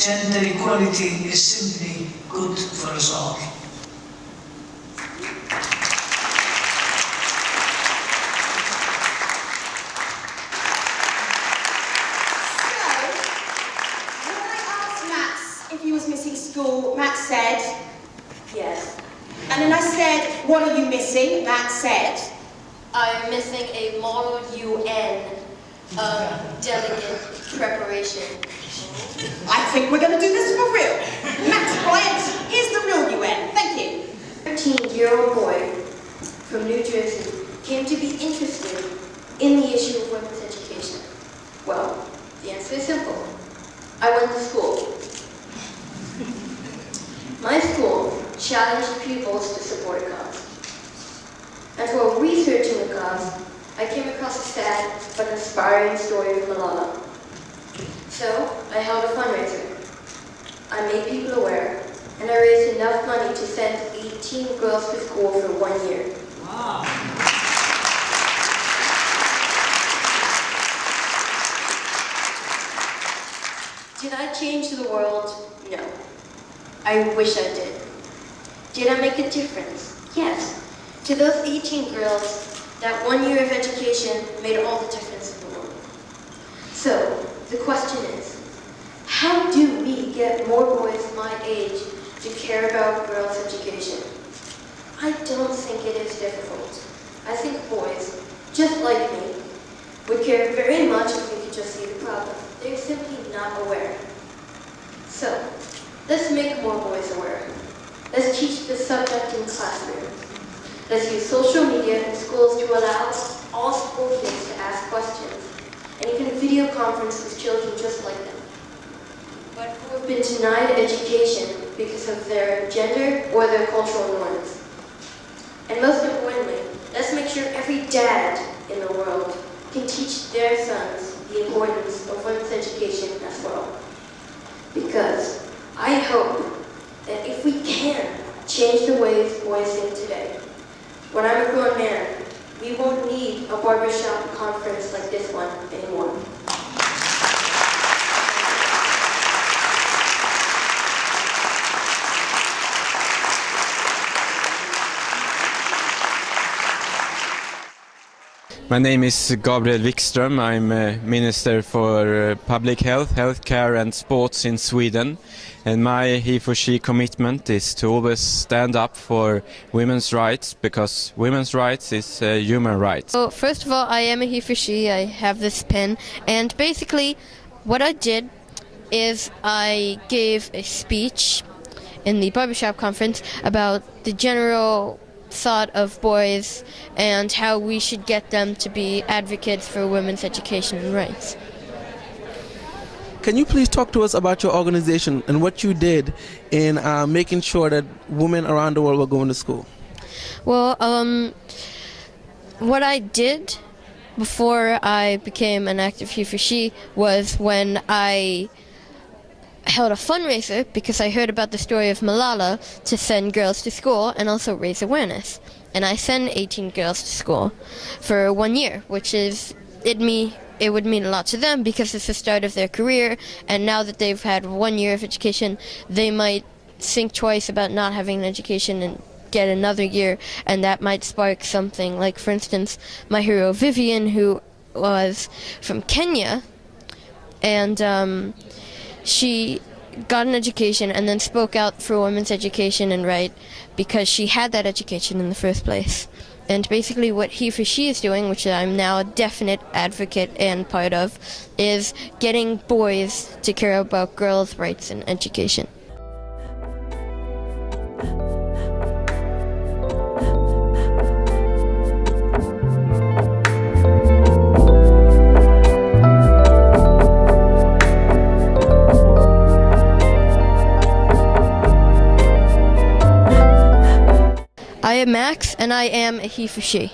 Gender equality is simply good for us all. If he was missing school, Matt said, Yes. and then I said, what are you missing? Matt said, I'm missing a model UN delegate preparation. I think we're going to do this for real. Matt Bryant is the real UN. Thank you. 13-year-old boy from New Jersey came to be interested in the issue of women's education. Well, the answer is simple. I went to school. My school challenged pupils to support a cause. And while researching the cause, I came across a sad but inspiring story of Malala. So, I held a fundraiser. I made people aware, and I raised enough money to send 18 girls to school for 1 year. Wow. Did I change the world? No. I wish I did. Did I make a difference? Yes. To those 18 girls, that 1 year of education made all the difference in the world. So, the question is, how do we get more boys my age to care about girls' education? I don't think it is difficult. I think boys, just like me, would care very much if we could just see the problem. They're simply not aware. So, let's make more boys aware. Let's teach the subject in classrooms. Let's use social media in schools to allow all school kids to ask questions, and even video conference with children just like them, but who have been denied education because of their gender or their cultural norms. And most importantly, let's make sure every dad in the world can teach their sons the importance of women's education as well. Because I hope that if we can change the ways boys think today, when I'm a grown man, we won't need a barbershop conference like this one anymore. My name is Gabriel Wikström. I'm Minister for Public Health, Healthcare and Sports in Sweden. And my he for she commitment is to always stand up for women's rights, because women's rights is human rights. So first of all, I am a he for she. I have this pen. And basically what I did is I gave a speech in the barbershop conference about the general thought of boys and how we should get them to be advocates for women's education and rights. Can you please talk to us about your organization and what you did in making sure that women around the world were going to school? Well, what I did before I became an active he for she was when I held a fundraiser, because I heard about the story of Malala, to send girls to school and also raise awareness. And I sent 18 girls to school for 1 year, which is, it would mean a lot to them because it's the start of their career, and now that they've had 1 year of education, they might think twice about not having an education and get another year, and that might spark something. Like, for instance, my hero Vivian, who was from Kenya, and she got an education and then spoke out for women's education and right because she had that education in the first place. And basically what he for she is doing, which I'm now a definite advocate and part of, is getting boys to care about girls' rights in education. I am Max, and I am a he for she.